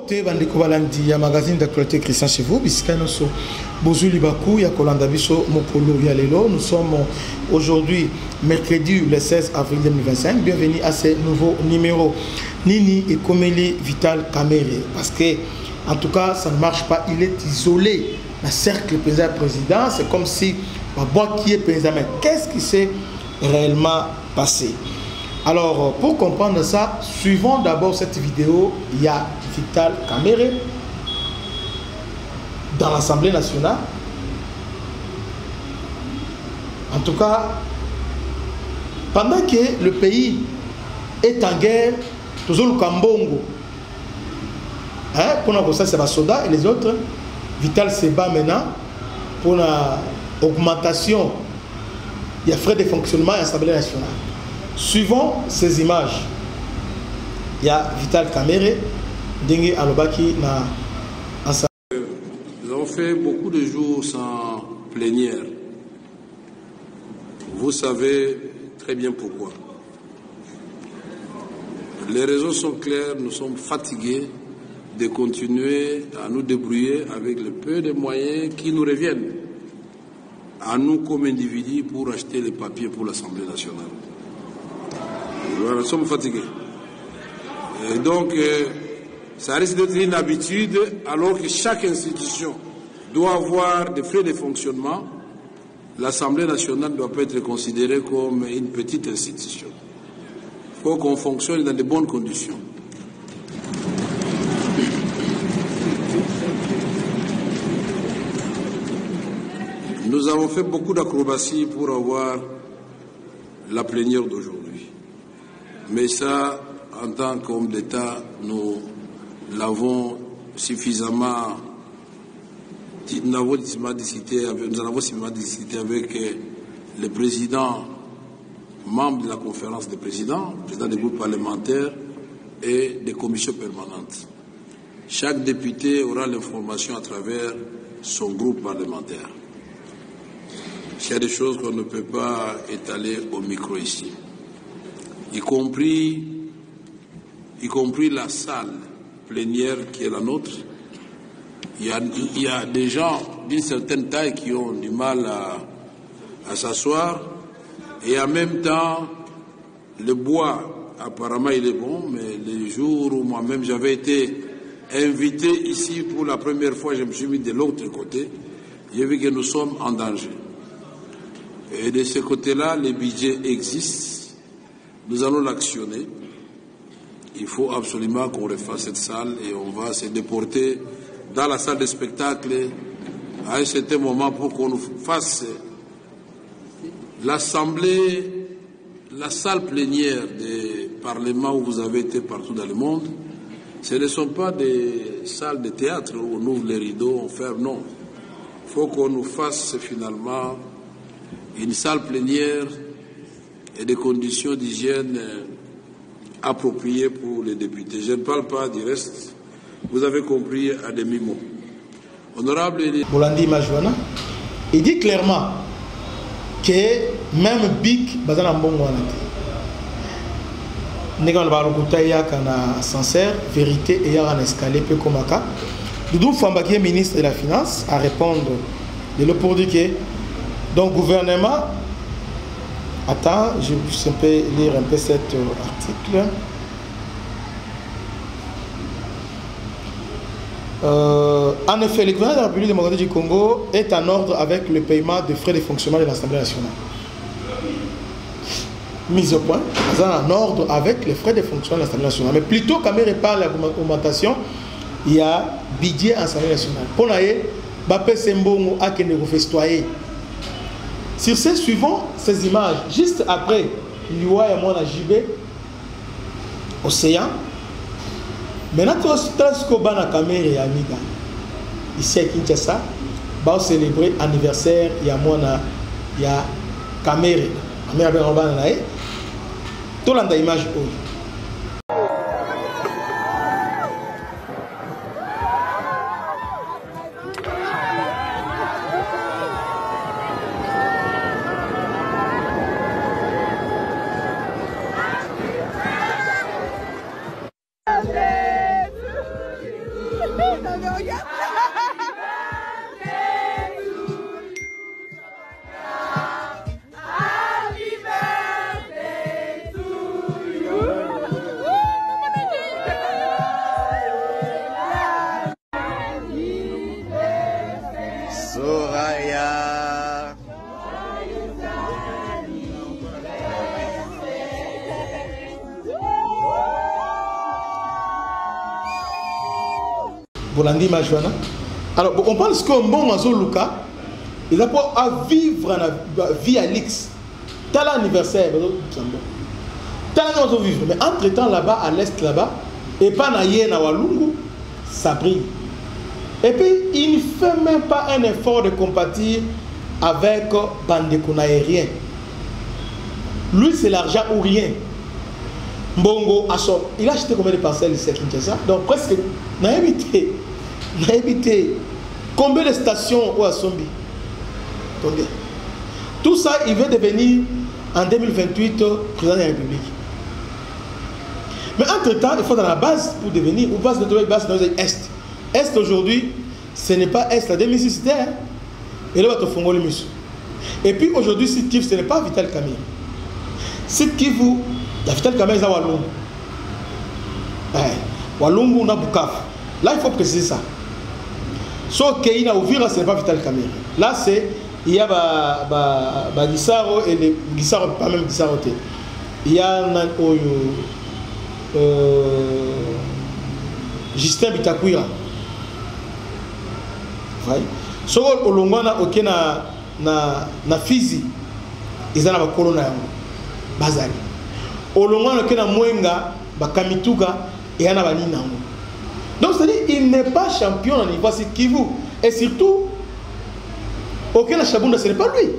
Te bandeko balandi ya magazine d'actualité Christian chez vous bisika noso bozu libaku ya kolanda biso mokolo ya lelo. Nous sommes aujourd'hui mercredi le 16 avril 2025. Bienvenue à ce nouveau numéro. Nini et Komeli Vital Kamerhe, parce que en tout cas ça ne marche pas, il est isolé. Le cercle président, c'est comme si ma boîte qui est président, mais qu'est-ce qui s'est réellement passé? Alors, pour comprendre ça, suivons d'abord cette vidéo. Il y a Vital Kamerhe dans l'Assemblée nationale. En tout cas, pendant que le pays est en guerre, toujours le Kambongo, pour ça c'est les soldats et les autres, Vital se bat maintenant pour l'augmentation des frais de fonctionnement à l'Assemblée nationale. Suivons ces images. Il y a Vital Kamerhe, Dengue Alobaki na Assemblée. Nous avons fait beaucoup de jours sans plénière. Vous savez très bien pourquoi. Les raisons sont claires, nous sommes fatigués de continuer à nous débrouiller avec le peu de moyens qui nous reviennent à nous comme individus pour acheter les papiers pour l'Assemblée nationale. Nous sommes fatigués. Et donc, ça risque d'être une habitude, alors que chaque institution doit avoir des frais de fonctionnement. L'Assemblée nationale ne doit pas être considérée comme une petite institution. Il faut qu'on fonctionne dans de bonnes conditions. Nous avons fait beaucoup d'acrobaties pour avoir la plénière d'aujourd'hui. Mais ça, en tant qu'homme d'État, nous l'avons suffisamment discuté avec le président, membre de la conférence des présidents, président des groupes parlementaires et des commissions permanentes. Chaque député aura l'information à travers son groupe parlementaire. Il y a des choses qu'on ne peut pas étaler au micro ici. Y compris la salle plénière qui est la nôtre. Il y a des gens d'une certaine taille qui ont du mal à s'asseoir, et en même temps le bois apparemment il est bon, mais les jours où moi-même j'avais été invité ici pour la première fois, je me suis mis de l'autre côté, j'ai vu que nous sommes en danger. Et de ce côté-là, le budget existe. Nous allons l'actionner. Il faut absolument qu'on refasse cette salle et on va se déporter dans la salle de spectacle à un certain moment pour qu'on nous fasse l'assemblée, la salle plénière des parlements où vous avez été partout dans le monde. Ce ne sont pas des salles de théâtre où on ouvre les rideaux, on ferme, non. Il faut qu'on nous fasse finalement une salle plénière et des conditions d'hygiène appropriées pour les députés. Je ne parle pas du reste. Vous avez compris à demi-mot. Honorable Bolandi Majouana, il dit clairement que même Bic, Bazana Mbongo Négan Barokuta Yakana sincère, vérité et Yaran escalé peu comme ça. Doudou Fambaki, ministre de la Finance, à répondre de l'opportunité. Donc, gouvernement, attends, je peux lire un peu cet article. En effet, le gouvernement de la République démocratique du Congo est en ordre avec le paiement des frais de fonctionnement de l'Assemblée nationale. Mise au point, en ordre avec les frais de fonctionnement de l'Assemblée nationale. Mais plutôt, quand il parle de l'augmentation, il y a budget à l'Assemblée nationale. Pour nous, Bapé Sembongo a qu'il ne festoyer. Sur ces suivants, ces images, juste après, Liwa et moi, JB, Océan. Maintenant, tout ce qu'on a Kamerhe et Amiga, ici à Kinshasa, va célébrer l'anniversaire, il y a Kamerhe. Kamerhe a tout le monde a image. Soraya. Bolandi Majoana. Alors, on pense qu'un bon Mazo Luka, il a pour à vivre la vie à l'X. Tel anniversaire, tel anniversaire vivre. Mais entre-temps, là-bas, à l'Est, là-bas, et pas naïe na Walungu, ça brille. Et puis, il ne fait même pas un effort de compatir avec Bandeko aérien. Lui, c'est l'argent ou rien. Mbongo, il a acheté combien de parcelles ici à Kinshasa? Donc, presque, n'a évité. Combien de stations au Assombi? Tout ça, il veut devenir en 2028 président de la République. Mais entre-temps, il faut dans la base pour devenir, ou base de base dans l'Est. Est aujourd'hui, ce n'est pas Est, la 2006 c'était. Et là, on va te faire. Et puis aujourd'hui, Sud Kivu, ce n'est pas Vital Kamerhe. Sud Kivu, la Vital Kamerhe, c'est Walungu. Walungu, on a Bukavu. Là, il faut préciser ça. Sauf qu'il y a ouvert, ce n'est pas Vital Kamerhe. Là, c'est, il y a Gisaro et les Gisaro, pas même Gisaro. Il y a Justin Bitakwira. So olongwana oke na Fizi ezana ba kolona yango bazali olongwana oke na Mwenga ba Kamituga eyana ba nina yango. Donc c'est-à-dire il n'est pas champion au niveau de Kivu et surtout oke na Chabunda ce n'est pas lui.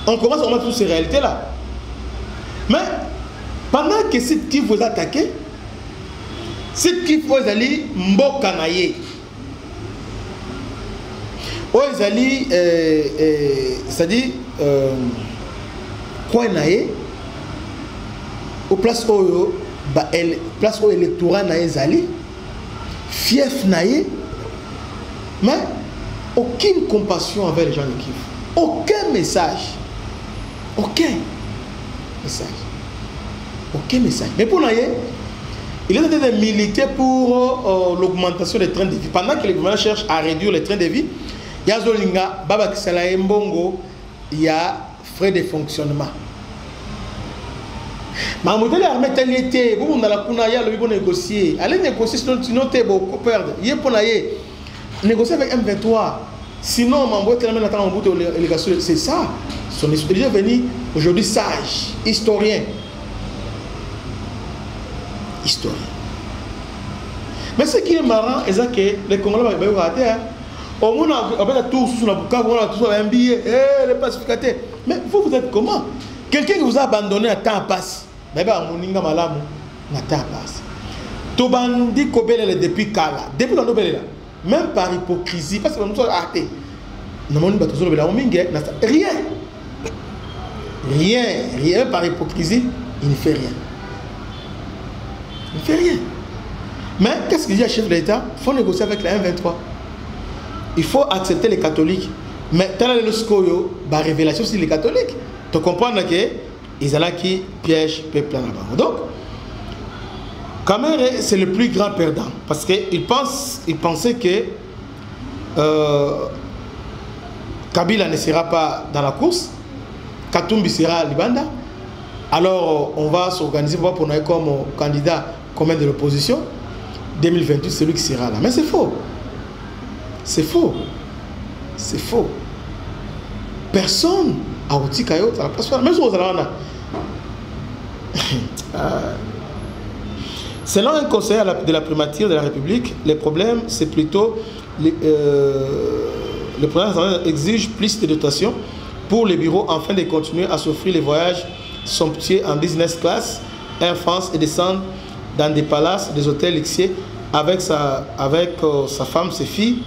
On commence à remettre toutes ces réalités là. Mais pendant que cette Kivu est attaqué, cette Kivu est allée mboka na ye. Oezali, c'est-à-dire, quoi nae, au place où place où électorat nae zali, fief nae, mais aucune compassion envers les gens de Kivu, aucun message, aucun message. Mais pour nae, il est en train de militer pour l'augmentation des trains de vie. Pendant que les gouvernements cherchent à réduire les trains de vie, il y a Zolinga, Baba Kisalaye Mbongo, il y a frais de fonctionnement. Mais le modèle armé tel était, vous on a la Kunaya, le bon négocier. Allez négocier, sinon tu es beaucoup perdre. Il est pour négocier avec M23. Sinon, c'est ça. Son esprit est venu aujourd'hui sage, historien. Mais ce qui est marrant, c'est que les Congolais vont rater. Au moins, on a tout sur la bouca, on a tout sur un billet, les pacificateurs. Mais vous êtes comment? Quelqu'un qui vous a abandonné à temps passe. Mais bien, on a malamu, à temps passe. Tout bandit Kobele depuis Kala, depuis la nouvelle là, même par hypocrisie, parce que nous sommes arrêtés. Nous n'avons pas toujours rien par hypocrisie, il ne fait rien. Il ne fait rien. Mais qu'est-ce qu'il dit à chef de l'État? Il faut négocier avec la M23. Il faut accepter les catholiques. Mais tel est le scoyo, la révélation sur les catholiques. Tu comprends que ils ont qui piège le peuple là-bas. Donc, Kamerhe, c'est le plus grand perdant. Parce qu'il pensait que Kabila ne sera pas dans la course. Katumbi sera à Libanda. Alors, on va s'organiser pour nous comme candidat commun de l'opposition. 2028, c'est lui qui sera là. Mais c'est faux. C'est faux. C'est faux. Personne a outil Kayo. Même si vous avez selon un conseiller de la primature de la République, le problème, c'est plutôt le président exige plus de dotations pour les bureaux afin de continuer à s'offrir les voyages somptueux en business class, Air France et descendre dans des palaces, des hôtels luxueux avec sa femme, ses filles.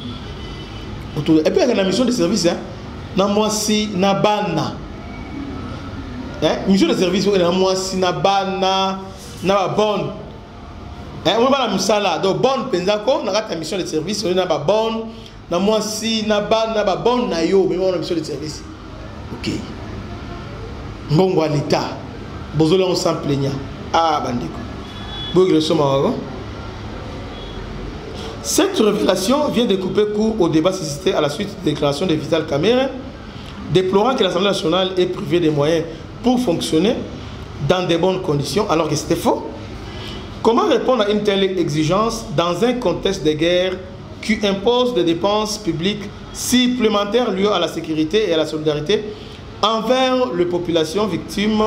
Et puis il y a une mission de service. Hein? Mission de service, na bonne. On va la misala donc bonne penzako na la mission de service on a ba bonne na moi si na ba bonne na yo mais on a mission de service. OK. Mbongo à l'état. Bozole on s'en plaignant. Ah bandeko. Bougre soma. Cette révélation vient de couper court au débat suscité à la suite de déclaration de Vital Kamerhe, déplorant que l'Assemblée nationale ait privé des moyens pour fonctionner dans de bonnes conditions, alors que c'était faux. Comment répondre à une telle exigence dans un contexte de guerre qui impose des dépenses publiques supplémentaires liées à la sécurité et à la solidarité envers les populations victimes,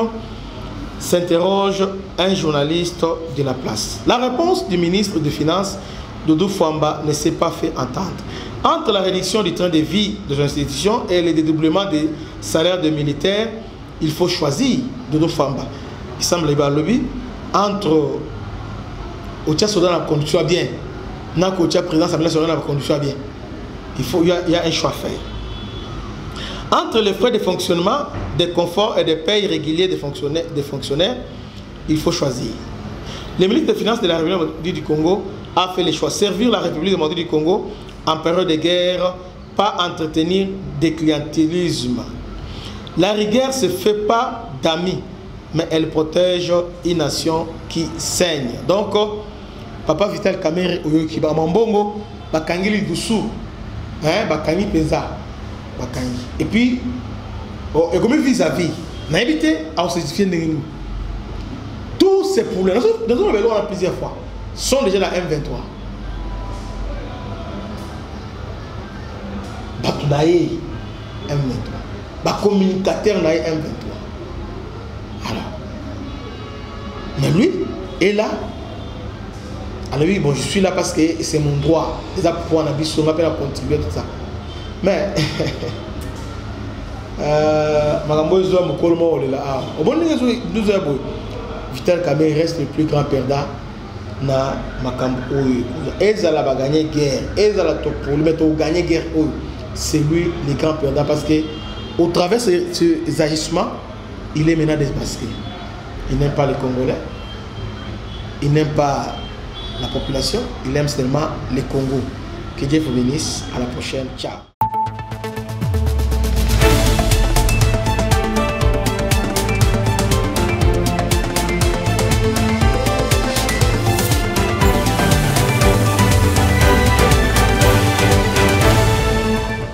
s'interroge un journaliste de la place. La réponse du ministre des Finances, Doudou Fwamba, ne s'est pas fait entendre. Entre la réduction du train de vie de l'institution et le dédoublement des salaires des militaires, il faut choisir Doudou Fwamba. Il semble que le entre Ocha Soda la conduction bien, Nako Ocha président Assemblée nationale la conduction bien. Il y a un choix à faire. Entre les frais de fonctionnement, des conforts et des payes réguliers des fonctionnaires, il faut choisir. Le ministre des Finances de la République du Congo a fait le choix. Servir la République démocratique du Congo en période de guerre, pas entretenir des clientélismes. La rigueur ne se fait pas d'amis, mais elle protège une nation qui saigne. Donc, Papa Vital Kamerhe, qui va Mambongo, Bakangili Doussou, Bakangi Peza, Bakangi. Et puis, et comme vis-à-vis, on a évité à se justifier de nous. Tous ces problèmes, nous avons vu plusieurs fois, sont déjà dans M23. Batounaye M23. Bat communicateur naïe M23. Alors, mais lui est là. Alors oui, bon, je suis là parce que c'est mon droit. Déjà pour pouvoir on m'appelle à contribuer tout ça. Mais Vital Kamerhe reste le plus grand perdant na makambo oyo. Ezala ba gagner guerre, ezala to pour le mettre au gagner guerre oyo. C'est lui le grand perdant parce que au travers de ces agissements, il est maintenant démasqué. Il n'aime pas les Congolais, il n'aime pas la population, il aime seulement les Congos. Que Dieu vous bénisse. À la prochaine. Ciao.